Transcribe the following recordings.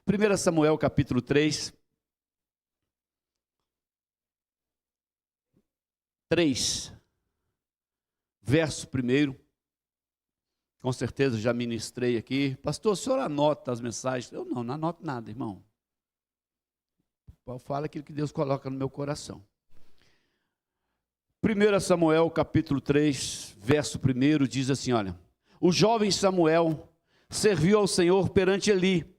1 Samuel capítulo 3. 3, verso 1. Com certeza já ministrei aqui. Pastor, o senhor anota as mensagens? Eu não anoto nada, irmão. Eu falo aquilo que Deus coloca no meu coração. 1 Samuel capítulo 3, verso 1 diz assim, olha: o jovem Samuel serviu ao Senhor perante Eli.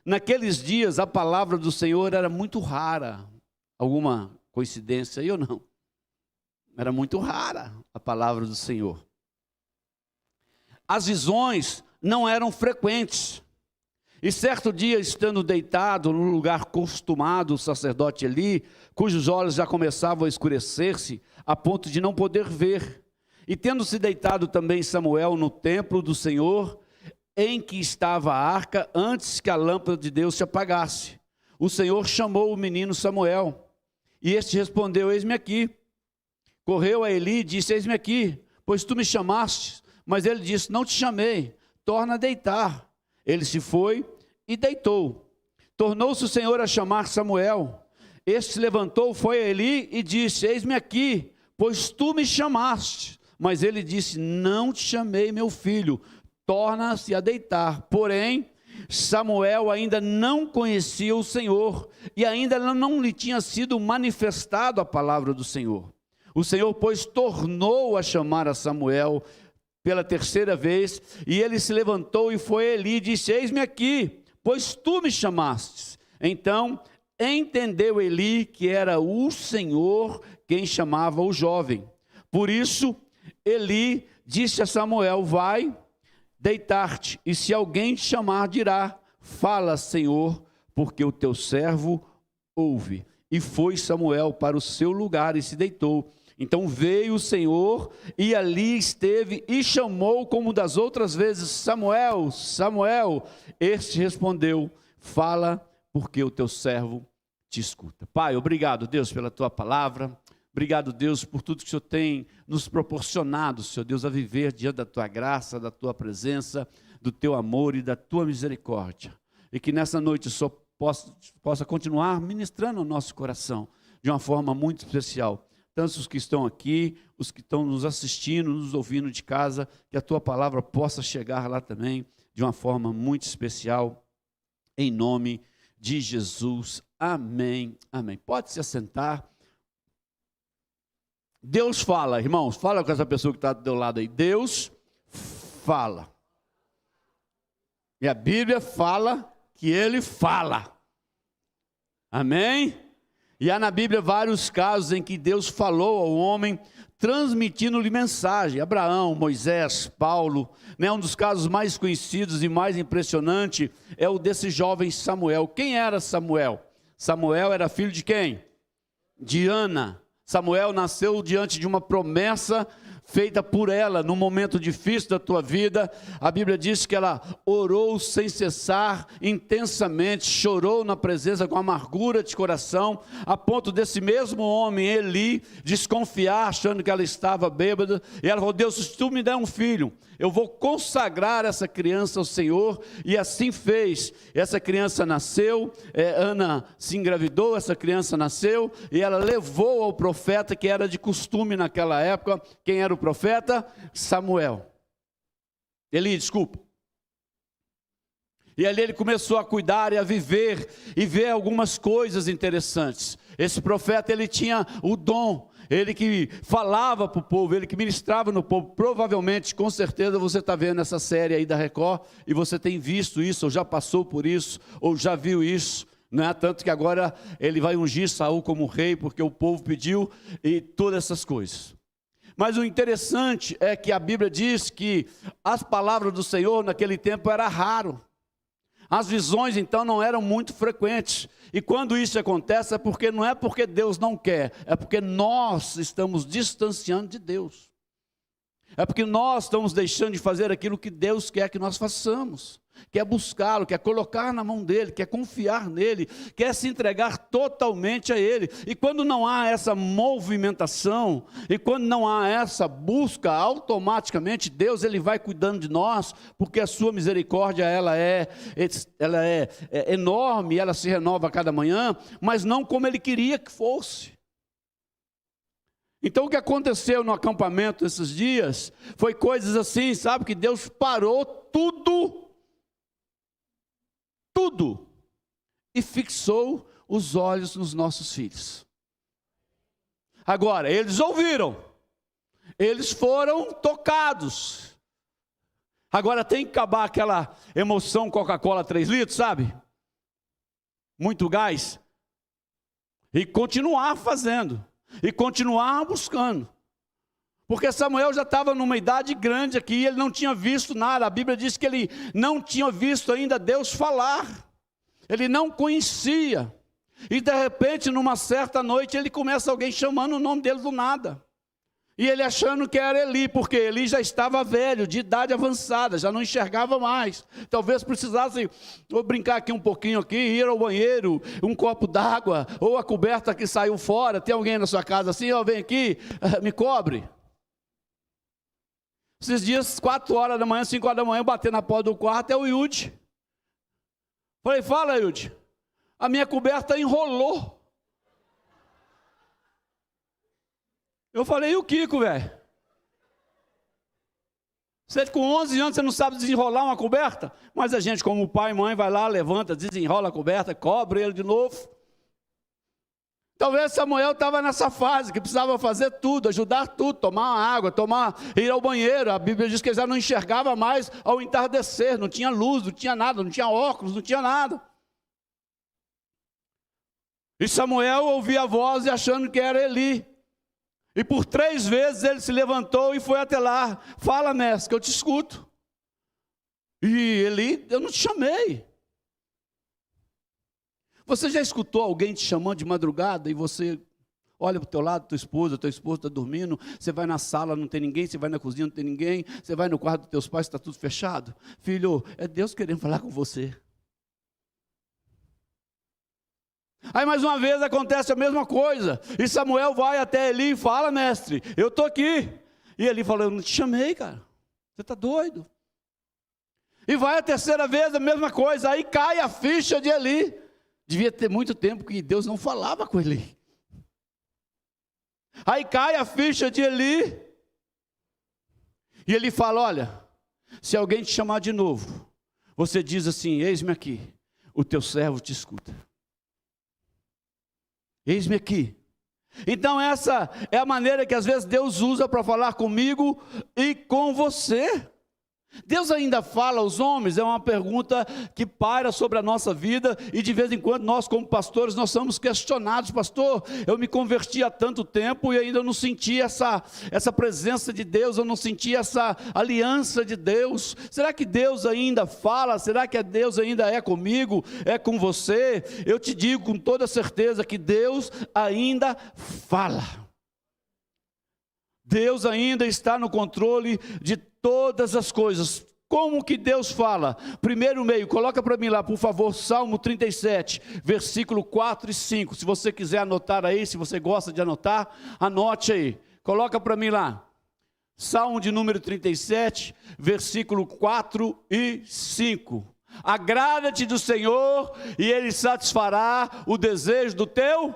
Naqueles dias a palavra do Senhor era muito rara. Alguma coincidência aí ou não? Era muito rara a palavra do Senhor. As visões não eram frequentes. E certo dia, estando deitado no lugar costumado, o sacerdote Eli, cujos olhos já começavam a escurecer-se, a ponto de não poder ver, e tendo-se deitado também Samuel no templo do Senhor, em que estava a arca, antes que a lâmpada de Deus se apagasse, o Senhor chamou o menino Samuel, e este respondeu: eis-me aqui. Correu a Eli e disse: eis-me aqui, pois tu me chamaste. Mas ele disse: não te chamei, torna a deitar. Ele se foi e deitou. Tornou-se o Senhor a chamar Samuel. Este se levantou, foi a Eli e disse: eis-me aqui, pois tu me chamaste. Mas ele disse: não te chamei, meu filho, torna-se a deitar. Porém, Samuel ainda não conhecia o Senhor, e ainda não lhe tinha sido manifestado a palavra do Senhor. O Senhor, pois, tornou a chamar a Samuel pela terceira vez, e ele se levantou e foi a Eli e disse: eis-me aqui, pois tu me chamaste. Então entendeu Eli que era o Senhor quem chamava o jovem. Por isso Eli disse a Samuel: vai deitar-te, e se alguém te chamar, dirá: fala, Senhor, porque o teu servo ouve. E foi Samuel para o seu lugar e se deitou. Então veio o Senhor e ali esteve e chamou como das outras vezes: Samuel, Samuel. Este respondeu: fala, porque o teu servo te escuta. Pai, obrigado, Deus, pela tua palavra. Obrigado, Deus, por tudo que o Senhor tem nos proporcionado, Senhor Deus, a viver diante da tua graça, da tua presença, do teu amor e da tua misericórdia. E que nessa noite o Senhor possa continuar ministrando o nosso coração de uma forma muito especial. Tanto os que estão aqui, os que estão nos assistindo, nos ouvindo de casa, que a tua palavra possa chegar lá também de uma forma muito especial, em nome de Jesus. Amém, amém. Pode se assentar. Deus fala, irmãos, fala com essa pessoa que está do teu lado aí. Deus fala. E a Bíblia fala que Ele fala. Amém? E há na Bíblia vários casos em que Deus falou ao homem, transmitindo-lhe mensagem. Abraão, Moisés, Paulo, né? Um dos casos mais conhecidos e mais impressionante é o desse jovem Samuel. Quem era Samuel? Samuel era filho de quem? De Ana. Samuel nasceu diante de uma promessa feita por ela, num momento difícil da tua vida. A Bíblia diz que ela orou sem cessar, intensamente, chorou na presença com amargura de coração, a ponto desse mesmo homem, Eli, desconfiar, achando que ela estava bêbada, e ela falou: Deus, se tu me der um filho, eu vou consagrar essa criança ao Senhor, e assim fez. Essa criança nasceu, Ana se engravidou, essa criança nasceu, e ela levou ao profeta, que era de costume naquela época. Quem era o profeta? Samuel. Eli, desculpa. E ali ele começou a cuidar e a viver, e ver algumas coisas interessantes. Esse profeta, ele tinha o dom, ele que falava para o povo, ele que ministrava no povo. Provavelmente, com certeza, você está vendo essa série aí da Record, e você tem visto isso, ou já passou por isso, ou já viu isso, né? Tanto que agora ele vai ungir Saul como rei, porque o povo pediu, e todas essas coisas. Mas o interessante é que a Bíblia diz que as palavras do Senhor naquele tempo era raro. As visões então não eram muito frequentes. E quando isso acontece não é porque Deus não quer, é porque nós estamos distanciando de Deus. É porque nós estamos deixando de fazer aquilo que Deus quer que nós façamos. quer buscá-lo, quer colocar na mão dele, quer confiar nele, quer se entregar totalmente a ele. E quando não há essa movimentação, e quando não há essa busca, automaticamente Deus ele vai cuidando de nós, porque a sua misericórdia ela é enorme, ela se renova a cada manhã, mas não como ele queria que fosse. Então o que aconteceu no acampamento esses dias, foi coisas assim, sabe, que Deus parou tudo, e fixou os olhos nos nossos filhos. Agora, eles ouviram, eles foram tocados. Agora tem que acabar aquela emoção Coca-Cola 3 litros, sabe? Muito gás. E continuar fazendo, e continuar buscando. Porque Samuel já estava numa idade grande aqui, ele não tinha visto nada. A Bíblia diz que ele não tinha visto ainda Deus falar. Ele não conhecia. E de repente, numa certa noite, ele começa alguém chamando o nome dele do nada. E ele achando que era Eli, porque Eli já estava velho, de idade avançada, já não enxergava mais. Talvez precisasse, vou brincar aqui um pouquinho aqui, ir ao banheiro, um copo d'água, ou a coberta que saiu fora. Tem alguém na sua casa assim, ó, vem aqui, me cobre. Esses dias, 4 horas da manhã, 5 horas da manhã, eu bati na porta do quarto, é o Yudi. Falei, fala Yudi, a minha coberta enrolou. Eu falei, e o Kiko, velho? Você com 11 anos, você não sabe desenrolar uma coberta? Mas a gente, como pai e mãe, vai lá, levanta, desenrola a coberta, cobre ele de novo. Talvez Samuel estava nessa fase, que precisava fazer tudo, ajudar tudo, tomar água, ir ao banheiro. A Bíblia diz que ele já não enxergava mais ao entardecer, não tinha luz, não tinha nada, não tinha óculos, não tinha nada. E Samuel ouvia a voz e achando que era Eli. E por 3 vezes ele se levantou e foi até lá. Fala, mestre, que eu te escuto. E Eli, eu não te chamei. Você já escutou alguém te chamando de madrugada e você olha para o teu lado, teu esposo está dormindo, você vai na sala, não tem ninguém, você vai na cozinha, não tem ninguém, você vai no quarto dos teus pais, está tudo fechado? Filho, é Deus querendo falar com você. Aí mais uma vez acontece a mesma coisa, e Samuel vai até Eli e fala, mestre, eu estou aqui. E Eli fala, eu não te chamei, cara, você está doido. E vai a 3ª vez a mesma coisa, aí cai a ficha de Eli. Devia ter muito tempo que Deus não falava com Eli. Aí cai a ficha de Eli. E ele fala, olha, se alguém te chamar de novo, você diz assim, eis-me aqui, o teu servo te escuta. Eis-me aqui. Então essa é a maneira que às vezes Deus usa para falar comigo e com você. Deus ainda fala aos homens? É uma pergunta que paira sobre a nossa vida, e de vez em quando nós como pastores, nós somos questionados, pastor, eu me converti há tanto tempo e ainda não senti essa presença de Deus, eu não senti essa aliança de Deus. Será que Deus ainda fala? Será que Deus ainda é comigo, é com você? Eu te digo com toda certeza que Deus ainda fala. Deus ainda está no controle de todas as coisas. Como que Deus fala? Primeiro meio, coloca para mim lá, por favor, Salmo 37, versículo 4 e 5. Se você quiser anotar aí, se você gosta de anotar, anote aí. Coloca para mim lá. Salmo de número 37, versículo 4 e 5. Agrada-te do Senhor e Ele satisfará o desejo do teu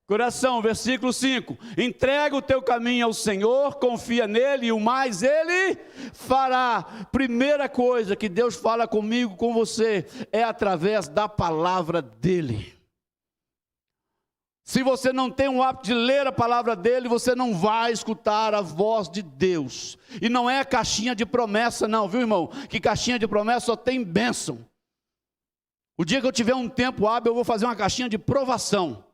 coração. Versículo 5, entrega o teu caminho ao Senhor, confia nele e o mais Ele fará. Primeira coisa que Deus fala comigo, com você, é através da palavra dEle. Se você não tem o hábito de ler a palavra dEle, você não vai escutar a voz de Deus. E não é caixinha de promessa não, viu irmão? Que caixinha de promessa só tem bênção. O dia que eu tiver um tempo hábil, eu vou fazer uma caixinha de provação.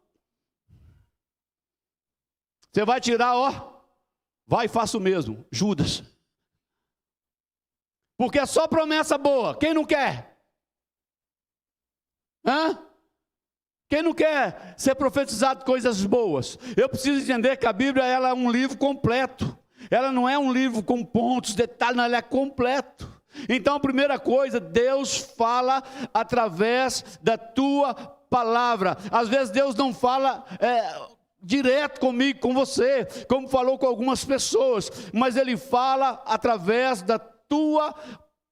Você vai tirar, ó, vai e faça o mesmo, Judas. Porque é só promessa boa, quem não quer? Quem não quer ser profetizado coisas boas? Eu preciso entender que a Bíblia ela é um livro completo. Ela não é um livro com pontos, detalhes, não, ela é completo. Então a primeira coisa, Deus fala através da tua palavra. Às vezes Deus não fala direto comigo, com você, como falou com algumas pessoas, mas Ele fala através da tua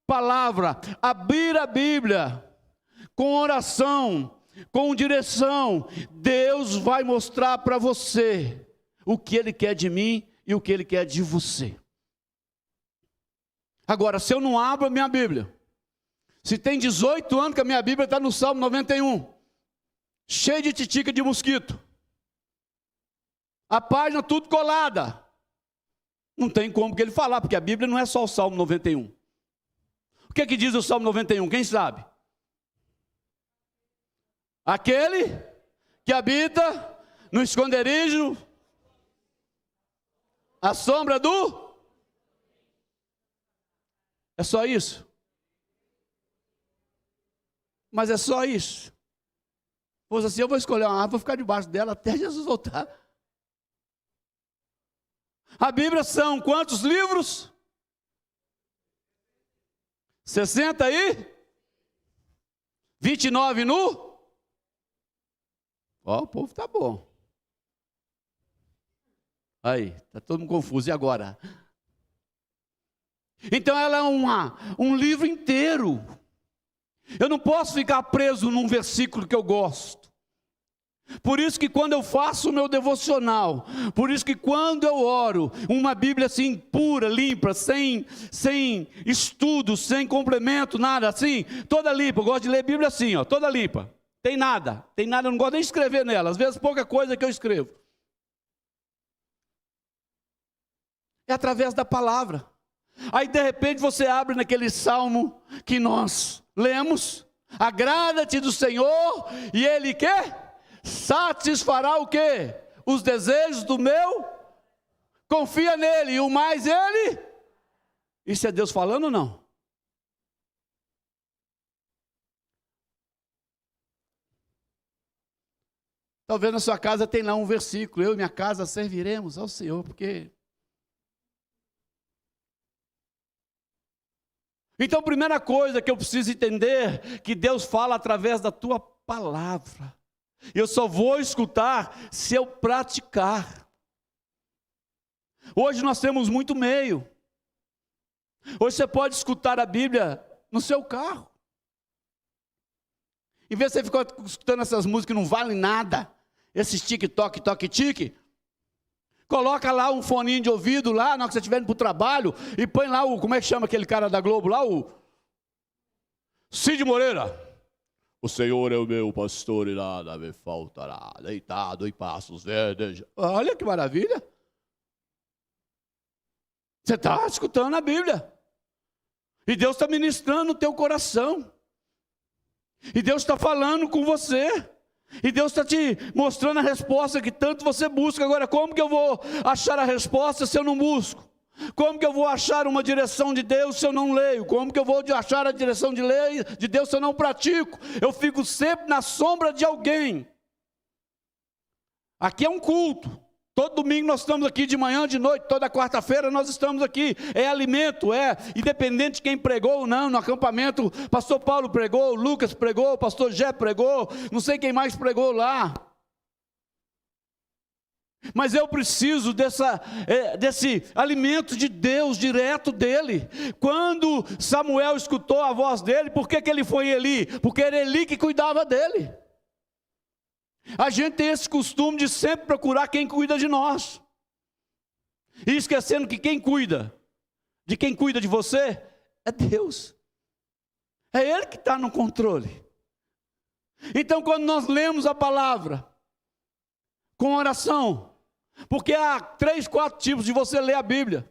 palavra. Abrir a Bíblia com oração, com direção, Deus vai mostrar para você o que Ele quer de mim e o que Ele quer de você. Agora, se eu não abro a minha Bíblia, se tem 18 anos que a minha Bíblia está no Salmo 91, cheio de titica de mosquito, a página tudo colada, não tem como que ele falar, porque a Bíblia não é só o Salmo 91. O que é que diz o Salmo 91? Quem sabe? Aquele que habita no esconderijo, a sombra do... É só isso? Mas é só isso? Pois assim, eu vou escolher uma árvore, vou ficar debaixo dela até Jesus voltar. A Bíblia são quantos livros? 60 e 29 no? Ó, o povo tá bom. Aí, tá todo mundo confuso. E agora? Então ela é um livro inteiro. Eu não posso ficar preso num versículo que eu gosto. Por isso que quando eu faço o meu devocional, por isso que quando eu oro, uma Bíblia assim pura, limpa, sem estudo, sem complemento, nada assim, toda limpa. Eu gosto de ler Bíblia assim, ó, toda limpa. Tem nada, eu não gosto nem de escrever nela, às vezes pouca coisa que eu escrevo. É através da palavra. Aí de repente você abre naquele salmo que nós lemos, agrada-te do Senhor, e Ele quer? Satisfará o quê? Os desejos do meu? Confia nele, e o mais Ele? Isso é Deus falando ou não? Talvez na sua casa tenha lá um versículo, eu e minha casa serviremos ao Senhor, porque... Então, a primeira coisa que eu preciso entender, que Deus fala através da tua palavra. Eu só vou escutar se eu praticar. Hoje nós temos muito meio. Hoje você pode escutar a Bíblia no seu carro. Em vez de você ficar escutando essas músicas que não valem nada, esses tic-toc, toque-tique, coloca lá um foninho de ouvido lá, na hora que você estiver indo para o trabalho, e põe lá como é que chama aquele cara da Globo lá, o Cid Moreira. O Senhor é o meu pastor e nada me faltará, deitado em pastos verdes. Olha que maravilha. Você está escutando a Bíblia. E Deus está ministrando o teu coração. E Deus está falando com você. E Deus está te mostrando a resposta que tanto você busca. Agora, como que eu vou achar a resposta se eu não busco? Como que eu vou achar uma direção de Deus se eu não leio? Como que eu vou achar a direção de Deus se eu não pratico? Eu fico sempre na sombra de alguém. Aqui é um culto. Todo domingo nós estamos aqui de manhã, de noite, toda quarta-feira nós estamos aqui. É alimento, independente de quem pregou ou não, no acampamento, pastor Paulo pregou, Lucas pregou, pastor Jé pregou, não sei quem mais pregou lá. Mas eu preciso desse alimento de Deus, direto dele. Quando Samuel escutou a voz dele, por que ele foi Eli? Porque era Eli que cuidava dele. A gente tem esse costume de sempre procurar quem cuida de nós. E esquecendo que quem cuida de você, é Deus. É Ele que está no controle. Então quando nós lemos a palavra, com oração, porque há 3, 4 tipos de você ler a Bíblia.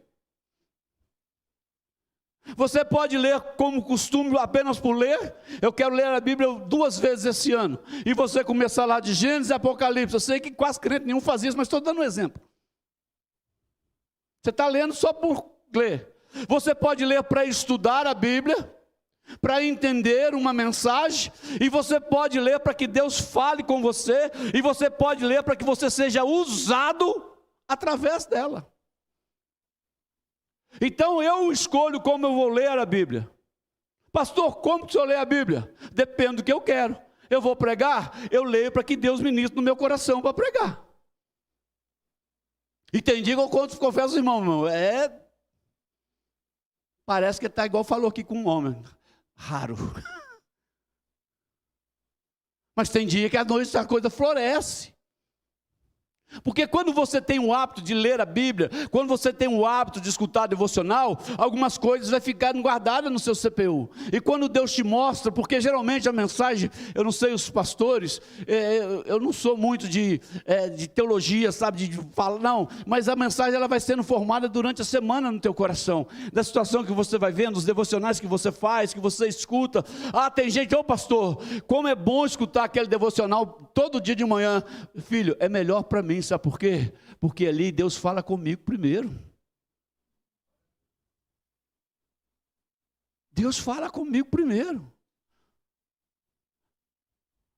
Você pode ler como costume apenas por ler. Eu quero ler a Bíblia 2 vezes esse ano. E você começar lá de Gênesis e Apocalipse. Eu sei que quase crente nenhum faz isso, mas estou dando um exemplo. Você está lendo só por ler. Você pode ler para estudar a Bíblia, para entender uma mensagem, e você pode ler para que Deus fale com você, e você pode ler para que você seja usado através dela. Então eu escolho como eu vou ler a Bíblia. Pastor, como que o senhor lê a Bíblia? Depende do que eu quero. Eu vou pregar, eu leio para que Deus ministre no meu coração para pregar. E tem dia que eu confesso, irmão, parece que está igual falou aqui com um homem, raro. Mas tem dia que à noite a coisa floresce. Porque quando você tem o hábito de ler a Bíblia, quando você tem o hábito de escutar a devocional, algumas coisas vai ficar guardadas no seu CPU. E quando Deus te mostra, porque geralmente a mensagem, eu não sei os pastores, eu não sou muito de teologia, sabe, de falar, não, mas a mensagem ela vai sendo formada durante a semana no teu coração, da situação que você vai vendo, os devocionais que você faz, que você escuta. Tem gente, pastor, como é bom escutar aquele devocional todo dia de manhã. Filho, é melhor para mim. Sabe por quê? Porque ali Deus fala comigo primeiro. Deus fala comigo primeiro.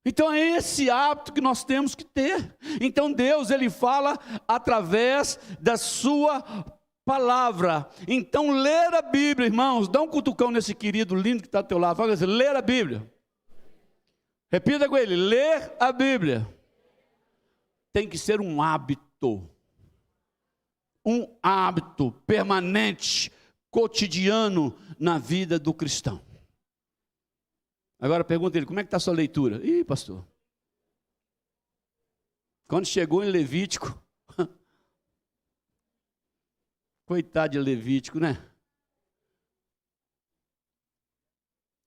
Então é esse hábito que nós temos que ter. Então Deus, Ele fala através da sua palavra. Então ler a Bíblia, irmãos, dá um cutucão nesse querido lindo que está ao teu lado. Fala assim, ler a Bíblia. Repita com ele, ler a Bíblia. Tem que ser um hábito permanente, cotidiano na vida do cristão. Agora pergunta ele, como é que está a sua leitura? Ih, pastor, quando chegou em Levítico, coitado de Levítico, né?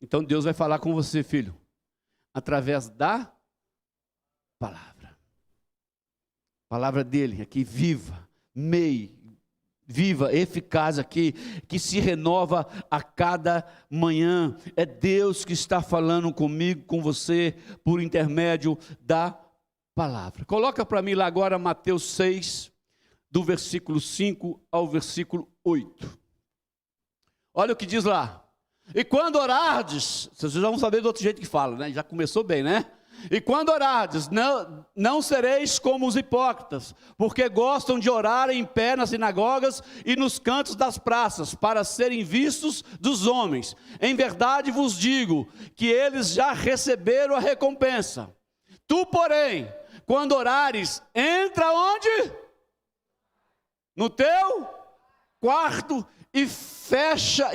Então Deus vai falar com você, filho, através da palavra. Palavra dele aqui, viva, eficaz aqui, que se renova a cada manhã. É Deus que está falando comigo, com você, por intermédio da palavra. Coloca para mim lá agora Mateus 6, do versículo 5 ao versículo 8. Olha o que diz lá. E quando orardes, vocês já vão saber do outro jeito que fala, né? Já começou bem, né? E quando orardes, não sereis como os hipócritas, porque gostam de orar em pé nas sinagogas e nos cantos das praças, para serem vistos dos homens. Em verdade vos digo, que eles já receberam a recompensa. Tu, porém, quando orares, entra onde? No teu quarto, e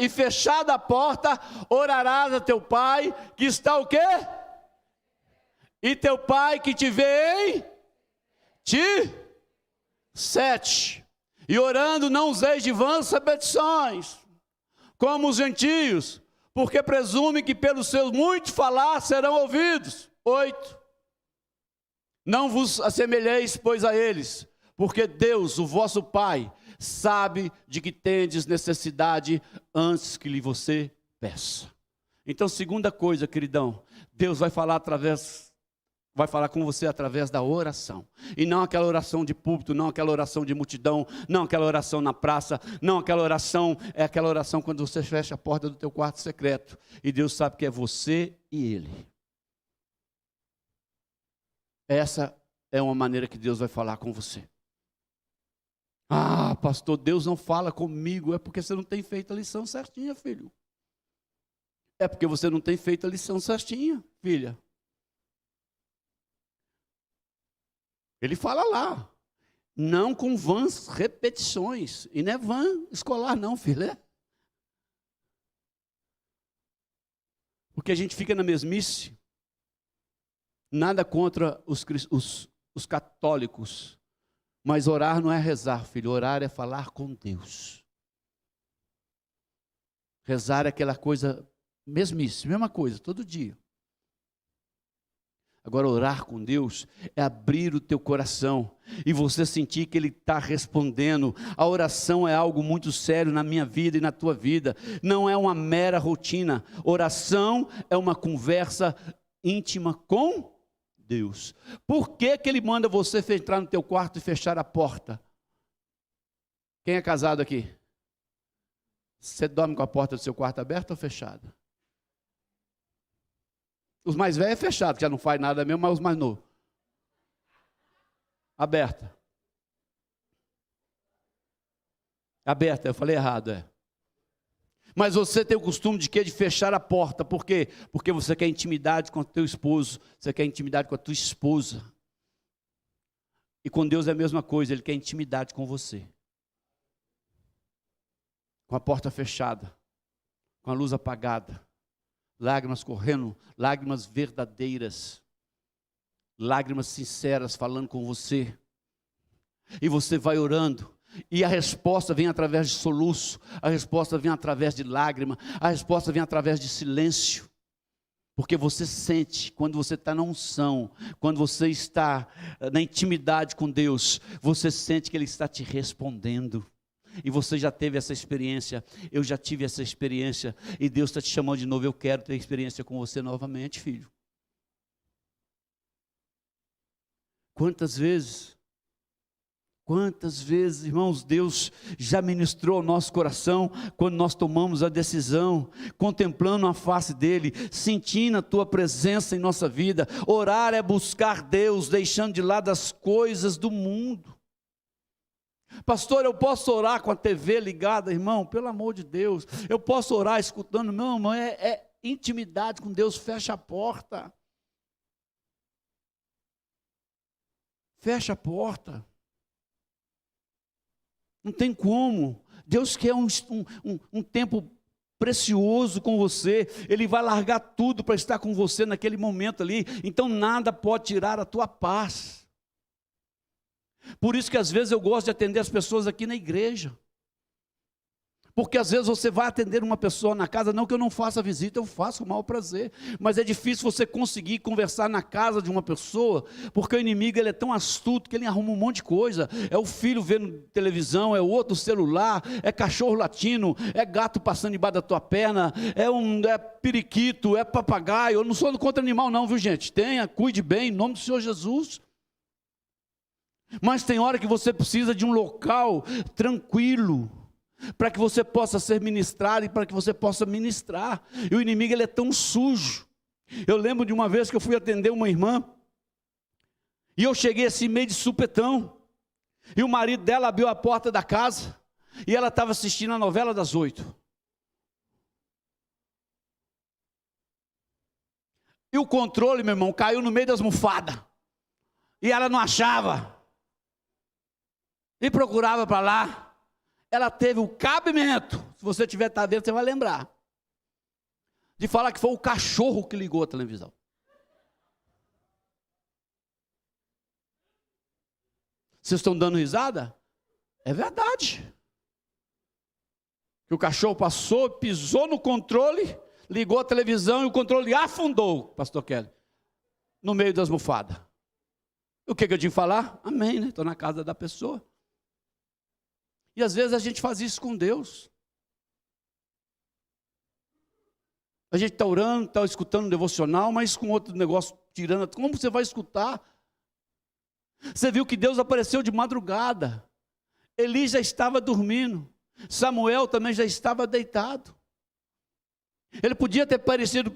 fechada a porta, orarás a teu pai, que está o quê? E teu pai que te vê em ti 7. E orando não useis de vãs repetições, como os gentios, porque presume que pelos seus muitos falar serão ouvidos. 8. Não vos assemelheis, pois, a eles, porque Deus, o vosso Pai, sabe de que tendes necessidade antes que lhe você peça. Então, segunda coisa, queridão, Deus vai falar com você através da oração, e não aquela oração de púlpito, não aquela oração de multidão, não aquela oração na praça, não aquela oração, é aquela oração quando você fecha a porta do teu quarto secreto, e Deus sabe que é você e Ele. Essa é uma maneira que Deus vai falar com você. Pastor, Deus não fala comigo, é porque você não tem feito a lição certinha, filho. É porque você não tem feito a lição certinha, filha. Ele fala lá, não com vãs repetições, e não é vã escolar não, filha. Porque a gente fica na mesmice. Nada contra os católicos, mas orar não é rezar, filho, orar é falar com Deus. Rezar é aquela coisa mesmice, mesma coisa, todo dia. Agora, orar com Deus é abrir o teu coração e você sentir que Ele está respondendo. A oração é algo muito sério na minha vida e na tua vida. Não é uma mera rotina. Oração é uma conversa íntima com Deus. Por que que Ele manda você entrar no teu quarto e fechar a porta? Quem é casado aqui? Você dorme com a porta do seu quarto aberta ou fechada? Os mais velhos é fechado, que já não faz nada mesmo, mas os mais novos. Aberta. Aberta, eu falei errado, Mas você tem o costume de quê? De fechar a porta. Por quê? Porque você quer intimidade com o teu esposo, você quer intimidade com a tua esposa. E com Deus é a mesma coisa, Ele quer intimidade com você. Com a porta fechada, com a luz apagada, lágrimas correndo, lágrimas verdadeiras, lágrimas sinceras falando com você. E você vai orando, e a resposta vem através de soluço, a resposta vem através de lágrima, a resposta vem através de silêncio. Porque você sente, quando você está na unção, quando você está na intimidade com Deus, você sente que Ele está te respondendo. E você já teve essa experiência, eu já tive essa experiência, e Deus está te chamando de novo. Eu quero ter experiência com você novamente, filho. Quantas vezes, irmãos, Deus já ministrou ao nosso coração, quando nós tomamos a decisão, contemplando a face dEle, sentindo a tua presença em nossa vida. Orar é buscar Deus, deixando de lado as coisas do mundo. Pastor, eu posso orar com a TV ligada, irmão? Pelo amor de Deus, eu posso orar escutando? Não, irmão, é intimidade com Deus. Fecha a porta. Fecha a porta. Não tem como. Deus quer um tempo precioso com você. Ele vai largar tudo para estar com você naquele momento ali. Então nada pode tirar a tua paz. Por isso que às vezes eu gosto de atender as pessoas aqui na igreja. Porque às vezes você vai atender uma pessoa na casa, não que eu não faça visita, eu faço com o maior prazer. Mas é difícil você conseguir conversar na casa de uma pessoa, porque o inimigo ele é tão astuto que ele arruma um monte de coisa. É o filho vendo televisão, é o outro celular, é cachorro latindo, é gato passando embaixo da tua perna, é periquito, é papagaio. Eu não sou contra animal não, viu gente? Cuide bem, em nome do Senhor Jesus. Mas tem hora que você precisa de um local tranquilo, para que você possa ser ministrado e para que você possa ministrar. E o inimigo ele é tão sujo. Eu lembro de uma vez que eu fui atender uma irmã, e eu cheguei assim meio de supetão, e o marido dela abriu a porta da casa, e ela estava assistindo a novela das 8. E o controle, meu irmão, caiu no meio das almofadas, e ela não achava, e procurava para lá. Ela teve o cabimento, se você tiver tá dentro, você vai lembrar, de falar que foi o cachorro que ligou a televisão. Vocês estão dando risada? É verdade. Que o cachorro passou, pisou no controle, ligou a televisão e o controle afundou, pastor Kelly, no meio das almofadas. O que eu tinha que falar? Amém, né? Estou na casa da pessoa. E às vezes a gente faz isso com Deus. A gente está orando, está escutando um devocional, mas com outro negócio tirando. Como você vai escutar? Você viu que Deus apareceu de madrugada. Eli já estava dormindo. Samuel também já estava deitado. Ele podia ter aparecido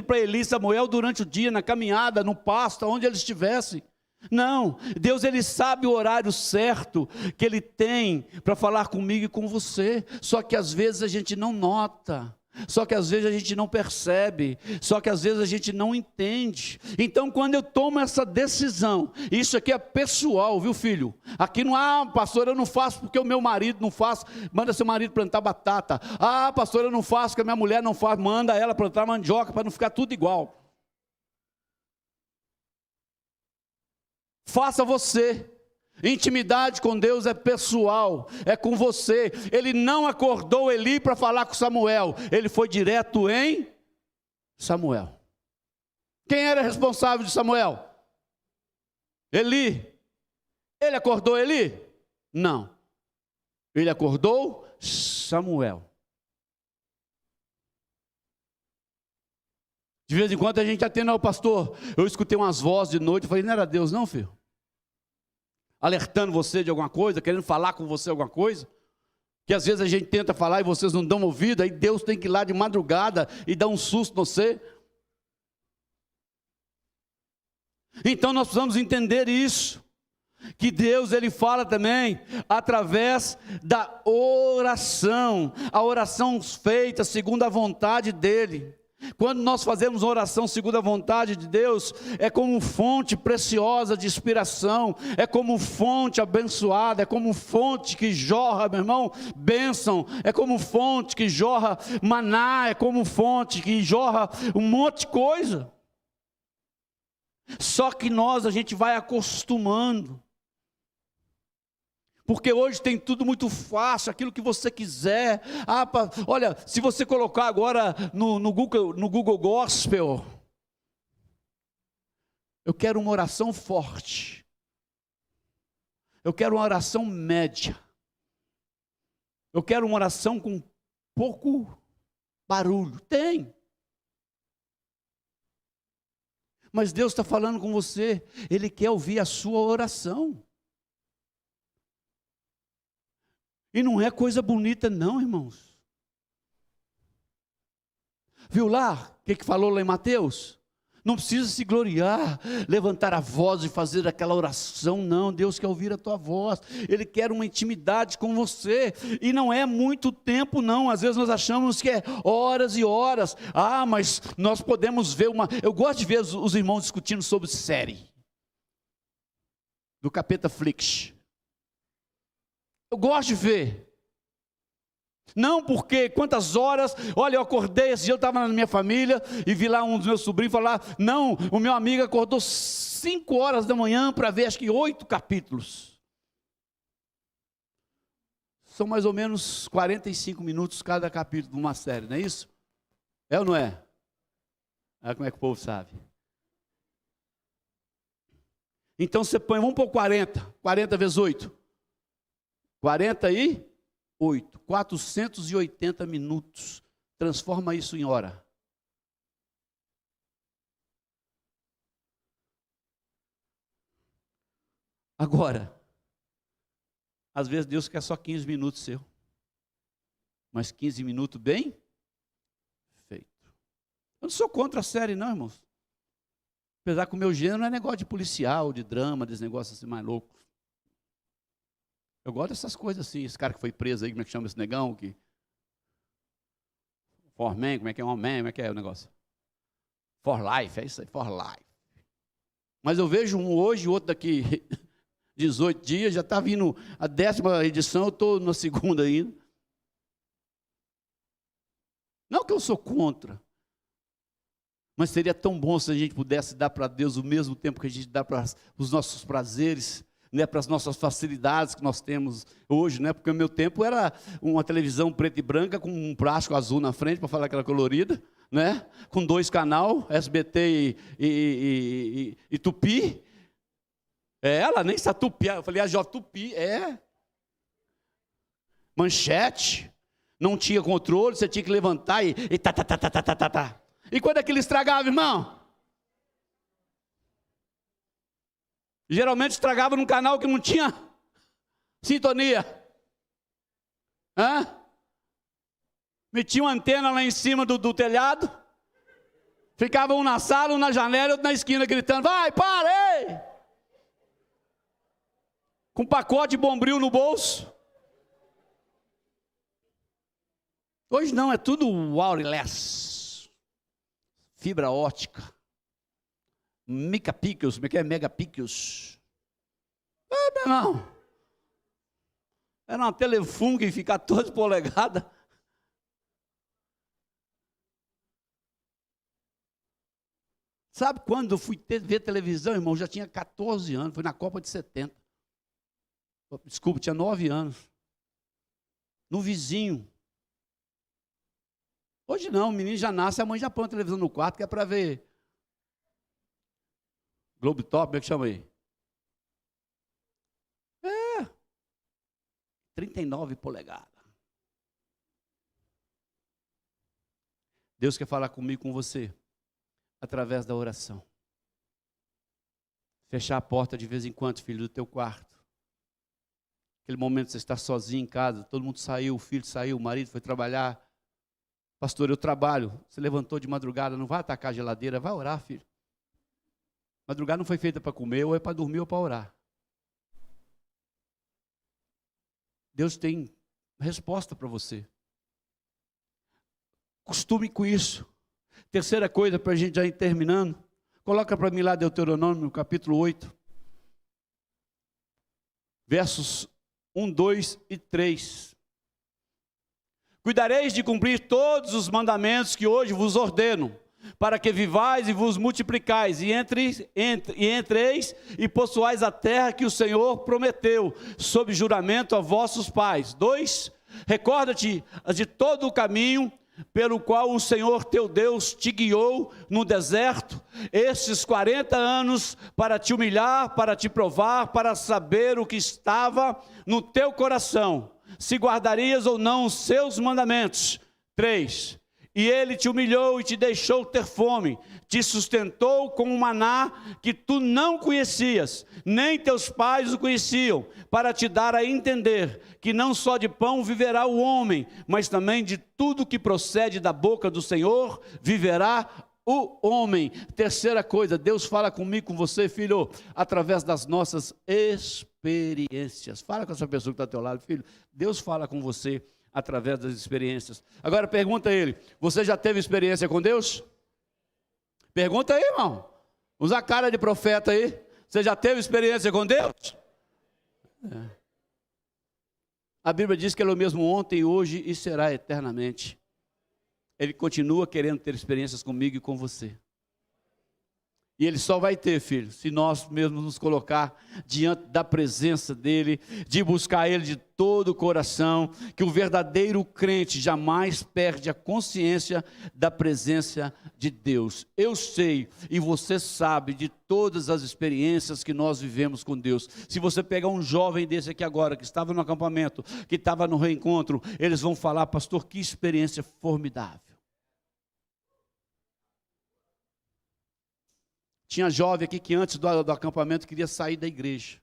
para Eli e Samuel durante o dia, na caminhada, no pasto, onde eles estivessem. Não, Deus ele sabe o horário certo que Ele tem para falar comigo e com você. Só que às vezes a gente não nota, só que às vezes a gente não percebe, só que às vezes a gente não entende. Então quando eu tomo essa decisão, isso aqui é pessoal, viu filho? Aqui não pastor, eu não faço porque o meu marido não faz, manda seu marido plantar batata. Pastor, eu não faço porque a minha mulher não faz, manda ela plantar mandioca para não ficar tudo igual. Faça você. Intimidade com Deus é pessoal, é com você. Ele não acordou Eli para falar com Samuel, ele foi direto em Samuel. Quem era responsável de Samuel? Eli. Ele acordou Eli? Não. Ele acordou Samuel. De vez em quando a gente está tendo, pastor, eu escutei umas vozes de noite, eu falei, não era Deus não, filho? Alertando você de alguma coisa, querendo falar com você alguma coisa, que às vezes a gente tenta falar e vocês não dão ouvido, aí Deus tem que ir lá de madrugada e dar um susto em você. Então nós precisamos entender isso. que Deus, Ele fala também através da oração, a oração feita segundo a vontade dEle. Quando nós fazemos oração segundo a vontade de Deus, é como fonte preciosa de inspiração, é como fonte abençoada, é como fonte que jorra, meu irmão, bênção, é como fonte que jorra maná, é como fonte que jorra um monte de coisa. Só que a gente vai acostumando, porque hoje tem tudo muito fácil, aquilo que você quiser. Olha, se você colocar agora no Google Gospel, eu quero uma oração forte, eu quero uma oração média, eu quero uma oração com pouco barulho. Tem. Mas Deus está falando com você, Ele quer ouvir a sua oração. E não é coisa bonita não, irmãos. Viu lá, o que falou lá em Mateus? Não precisa se gloriar, levantar a voz e fazer aquela oração, não. Deus quer ouvir a tua voz, Ele quer uma intimidade com você, e não é muito tempo não. Às vezes nós achamos que é horas e horas. Mas nós podemos ver eu gosto de ver os irmãos discutindo sobre série, do Capeta Flix. Eu gosto de ver. Não porque quantas horas, olha, eu acordei, esse dia eu estava na minha família e vi lá um dos meus sobrinhos falar, não, o meu amigo acordou 5 horas da manhã para ver acho que 8 capítulos. São mais ou menos 45 minutos cada capítulo de uma série, não é isso? É ou não é? Como é que o povo sabe? Então você põe, vamos pôr 40 vezes 8. 480 minutos. Transforma isso em hora. Agora, às vezes Deus quer só 15 minutos seu. Mas 15 minutos bem feito. Eu não sou contra a série não, irmãos. Apesar que o meu gênero não é negócio de policial, de drama, desse negócio assim mais louco. Eu gosto dessas coisas assim, esse cara que foi preso aí, como é que chama esse negão? Forman, como é que é um homem, como é que é o negócio? For Life, é isso aí, For Life. Mas eu vejo um hoje, outro daqui 18 dias, já está vindo a 10ª edição, eu estou na 2ª ainda. Não que eu sou contra, mas seria tão bom se a gente pudesse dar para Deus o mesmo tempo que a gente dá para os nossos prazeres, né, para as nossas facilidades que nós temos hoje, né? Porque o meu tempo era uma televisão preta e branca com um plástico azul na frente, para falar aquela colorida, né? Com 2 canais, SBT e Tupi. Ela nem se atupia, eu falei, Tupi, manchete, não tinha controle, você tinha que levantar e tá. E quando é que ele estragava, irmão? Geralmente estragava num canal que não tinha sintonia. Metia uma antena lá em cima do telhado. Ficava um na sala, um na janela, outro na esquina gritando, vai, para, ei! Com um pacote de Bombril no bolso. Hoje não, é tudo wireless. Fibra ótica. Megapixels, como é que é? Megapixels. Meu irmão. Era uma telefone que fica 14 polegadas. Sabe quando eu fui ver televisão, irmão? Eu já tinha 14 anos, foi na Copa de 70. Desculpa, tinha 9 anos. No vizinho. Hoje não, o menino já nasce, a mãe já põe a televisão no quarto, que é para ver Globo Top, como é que chama aí? 39 polegadas. Deus quer falar comigo, com você, através da oração. Fechar a porta de vez em quando, filho, do teu quarto. Aquele momento que você está sozinho em casa, todo mundo saiu, o filho saiu, o marido foi trabalhar. Pastor, eu trabalho. Você levantou de madrugada, não vai atacar a geladeira, vai orar, filho. Madrugada não foi feita para comer, ou é para dormir ou para orar. Deus tem resposta para você. Costume com isso. Terceira coisa, para a gente já ir terminando. Coloca para mim lá Deuteronômio, capítulo 8. Versos 1, 2 e 3. Cuidareis de cumprir todos os mandamentos que hoje vos ordeno, para que vivais e vos multiplicais, e entreis e possuais a terra que o Senhor prometeu, sob juramento a vossos pais. 2. Recorda-te de todo o caminho pelo qual o Senhor teu Deus te guiou no deserto, estes 40 anos, para te humilhar, para te provar, para saber o que estava no teu coração, se guardarias ou não os seus mandamentos. 3. E ele te humilhou e te deixou ter fome, te sustentou com um maná que tu não conhecias, nem teus pais o conheciam, para te dar a entender que não só de pão viverá o homem, mas também de tudo que procede da boca do Senhor viverá o homem. Terceira coisa, Deus fala comigo, com você, filho, através das nossas experiências. Fala com essa pessoa que está ao teu lado, filho. Deus fala com você através das experiências. Agora pergunta a ele: você já teve experiência com Deus? Pergunta aí, irmão. Usa a cara de profeta aí. Você já teve experiência com Deus? A Bíblia diz que Ele é o mesmo ontem, hoje e será eternamente. Ele continua querendo ter experiências comigo e com você. E Ele só vai ter, filho, se nós mesmos nos colocar diante da presença dEle, de buscar Ele de todo o coração, que o verdadeiro crente jamais perde a consciência da presença de Deus. Eu sei, e você sabe, de todas as experiências que nós vivemos com Deus. Se você pegar um jovem desse aqui agora, que estava no acampamento, que estava no reencontro, eles vão falar: pastor, que experiência formidável. Tinha jovem aqui que antes do acampamento queria sair da igreja.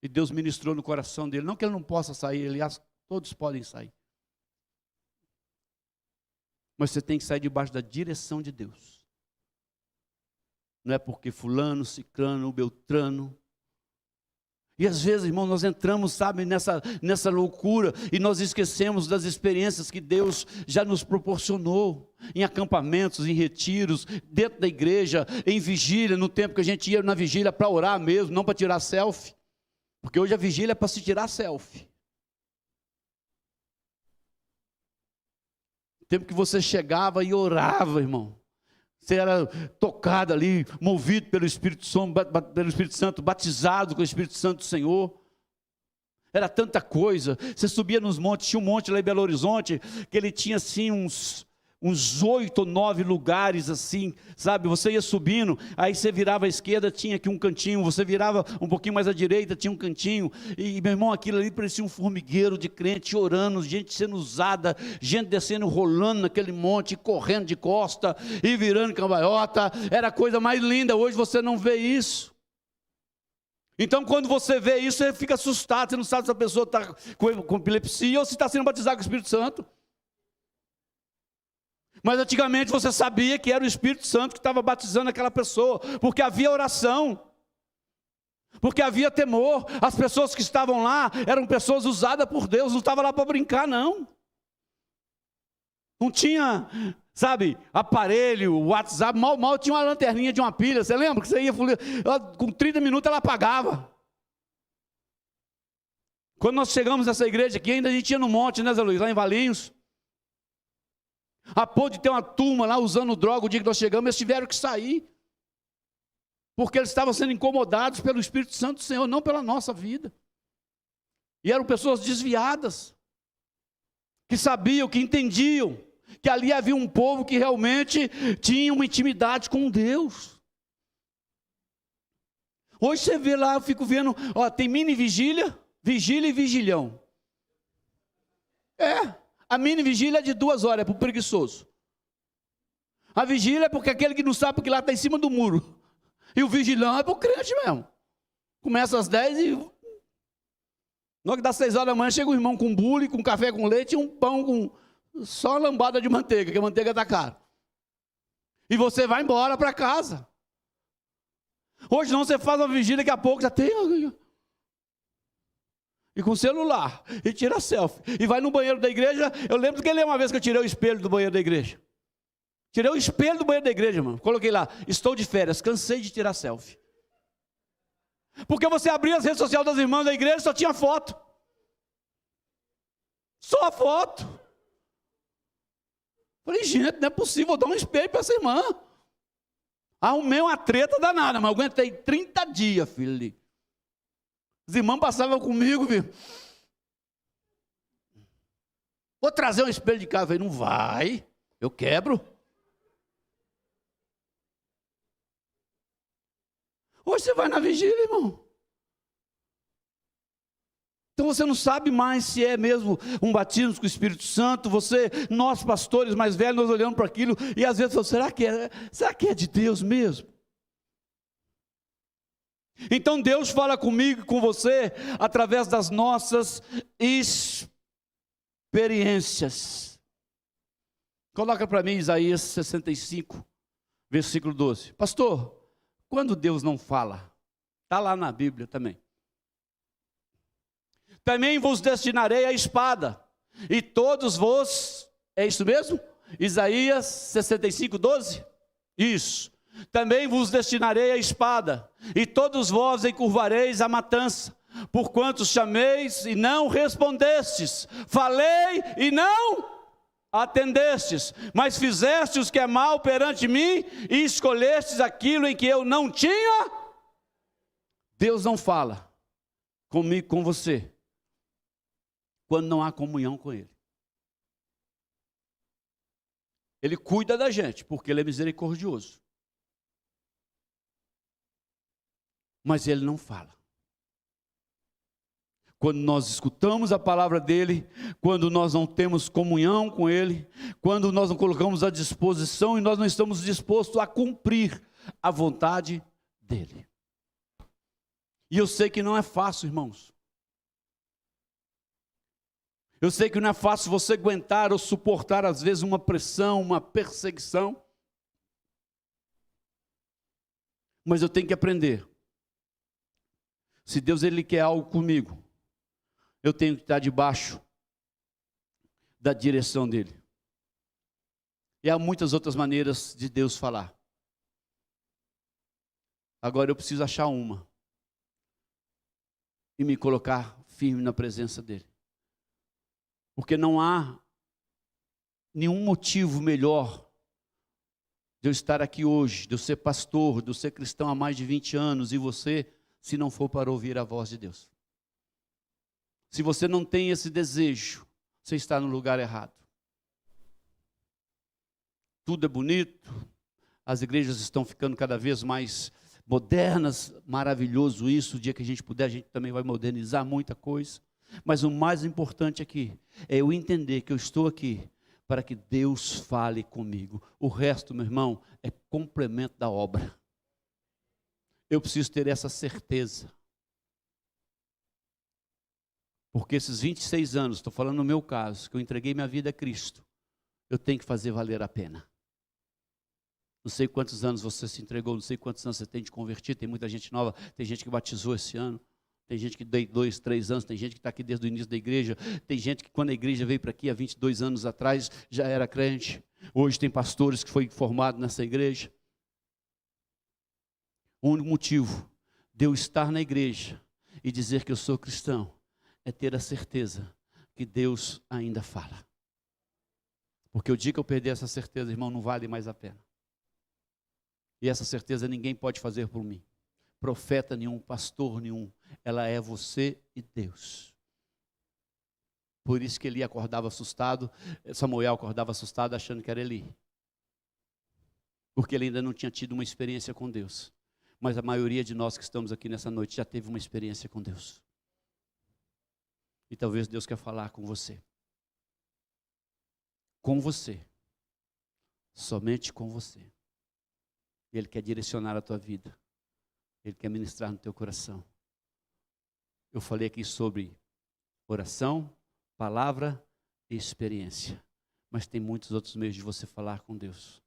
E Deus ministrou no coração dele. Não que ele não possa sair, aliás, todos podem sair. Mas você tem que sair debaixo da direção de Deus. Não é porque fulano, ciclano, beltrano. E às vezes, irmão, nós entramos, sabe, nessa loucura, e nós esquecemos das experiências que Deus já nos proporcionou, em acampamentos, em retiros, dentro da igreja, em vigília, no tempo que a gente ia na vigília para orar mesmo, não para tirar selfie, porque hoje a vigília é para se tirar selfie. Tempo que você chegava e orava, irmão. Você era tocado ali, movido pelo Espírito Santo, batizado com o Espírito Santo do Senhor. Era tanta coisa. Você subia nos montes, tinha um monte lá em Belo Horizonte, que ele tinha assim uns 8 ou 9 lugares assim, sabe? Você ia subindo, aí você virava à esquerda, tinha aqui um cantinho, você virava um pouquinho mais à direita, tinha um cantinho, e meu irmão, aquilo ali parecia um formigueiro de crente orando, gente sendo usada, gente descendo, rolando naquele monte, correndo de costa, e virando cambalhota. Era a coisa mais linda. Hoje você não vê isso. Então quando você vê isso, você fica assustado, você não sabe se a pessoa está com epilepsia, ou se está sendo batizado com o Espírito Santo. Mas antigamente você sabia que era o Espírito Santo que estava batizando aquela pessoa, porque havia oração, porque havia temor. As pessoas que estavam lá eram pessoas usadas por Deus, não estavam lá para brincar, não. Não tinha, sabe, aparelho, WhatsApp, mal tinha uma lanterninha de uma pilha. Você lembra que você ia, com 30 minutos ela apagava. Quando nós chegamos nessa igreja aqui, ainda a gente ia no monte, né, Zé Luiz, lá em Valinhos. A ponto de ter uma turma lá usando droga. O dia que nós chegamos, eles tiveram que sair, porque eles estavam sendo incomodados pelo Espírito Santo do Senhor, não pela nossa vida. E eram pessoas desviadas, que sabiam, que entendiam, que ali havia um povo que realmente tinha uma intimidade com Deus. Hoje você vê lá, eu fico vendo, ó, tem mini vigília, vigília e vigilhão. A mini vigília é de 2 horas, é para o preguiçoso. A vigília é porque aquele que não sabe, porque lá está em cima do muro. E o vigilão é para o crente mesmo. Começa às 10 e... Na hora que dá 6 horas da manhã, chega o irmão com bule, com café com leite e um pão com só lambada de manteiga, que a manteiga está cara. E você vai embora para casa. Hoje não, você faz uma vigília, daqui a pouco já tem... e com o celular, e tira selfie, e vai no banheiro da igreja. Eu lembro que uma vez que eu tirei o espelho do banheiro da igreja. Tirei o espelho do banheiro da igreja, irmão. Coloquei lá, estou de férias, cansei de tirar selfie. Porque você abria as redes sociais das irmãs da igreja, só tinha foto. Só a foto. Falei, gente, não é possível, vou dar um espelho para essa irmã. Arrumei uma treta danada, mas eu aguentei 30 dias, filho ali. Os irmãos passavam comigo, viu? Vou trazer um espelho de casa. Eu falei, não vai, eu quebro. Hoje você vai na vigília, irmão. Então você não sabe mais se é mesmo um batismo com o Espírito Santo. Nós pastores mais velhos, nós olhamos para aquilo e às vezes falamos, será que é de Deus mesmo? Então Deus fala comigo e com você através das nossas experiências. Coloca para mim Isaías 65, versículo 12. Pastor, quando Deus não fala? Está lá na Bíblia também. Também vos destinarei a espada, e todos vos, é isso mesmo? Isaías 65, 12? Isso. Também vos destinarei a espada, e todos vós encurvareis a matança, porquanto chameis e não respondestes, falei e não atendestes, mas fizestes o que é mal perante mim, e escolhestes aquilo em que eu não tinha. Deus não fala comigo, com você, quando não há comunhão com Ele. Ele cuida da gente, porque Ele é misericordioso. Mas Ele não fala. Quando nós escutamos a palavra dEle, quando nós não temos comunhão com Ele, quando nós não colocamos à disposição e nós não estamos dispostos a cumprir a vontade dEle. E eu sei que não é fácil, irmãos. Eu sei que não é fácil você aguentar ou suportar, às vezes, uma pressão, uma perseguição. Mas eu tenho que aprender. Se Deus Ele quer algo comigo, eu tenho que estar debaixo da direção dEle. E há muitas outras maneiras de Deus falar. Agora eu preciso achar uma. E me colocar firme na presença dEle. Porque não há nenhum motivo melhor de eu estar aqui hoje, de eu ser pastor, de eu ser cristão há mais de 20 anos, e você, se não for para ouvir a voz de Deus. Se você não tem esse desejo, você está no lugar errado. Tudo é bonito, as igrejas estão ficando cada vez mais modernas, maravilhoso isso. O dia que a gente puder, a gente também vai modernizar muita coisa. Mas o mais importante aqui é eu entender que eu estou aqui para que Deus fale comigo. O resto, meu irmão, é complemento da obra. Eu preciso ter essa certeza. Porque esses 26 anos, estou falando no meu caso, que eu entreguei minha vida a Cristo, eu tenho que fazer valer a pena. Não sei quantos anos você se entregou, não sei quantos anos você tem de convertir, tem muita gente nova, tem gente que batizou esse ano, tem gente que deu 2, 3 anos, tem gente que está aqui desde o início da igreja, tem gente que quando a igreja veio para aqui há 22 anos atrás, já era crente, hoje tem pastores que foi formado nessa igreja. O único motivo de eu estar na igreja e dizer que eu sou cristão é ter a certeza que Deus ainda fala. Porque o dia que eu perder essa certeza, irmão, não vale mais a pena. E essa certeza ninguém pode fazer por mim. Profeta nenhum, pastor nenhum. Ela é você e Deus. Por isso que Eli acordava assustado, Samuel acordava assustado achando que era Eli. Porque ele ainda não tinha tido uma experiência com Deus. Mas a maioria de nós que estamos aqui nessa noite já teve uma experiência com Deus. E talvez Deus quer falar com você. Com você. Somente com você. Ele quer direcionar a tua vida. Ele quer ministrar no teu coração. Eu falei aqui sobre oração, palavra e experiência. Mas tem muitos outros meios de você falar com Deus.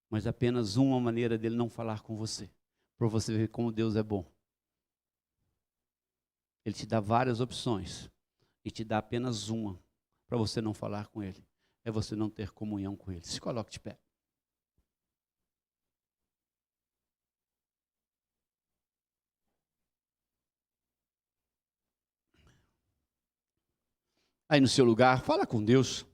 Mas apenas uma maneira dele não falar com você. Para você ver como Deus é bom. Ele te dá várias opções e te dá apenas uma para você não falar com Ele. É você não ter comunhão com Ele. Se coloque de pé. Aí no seu lugar, fala com Deus.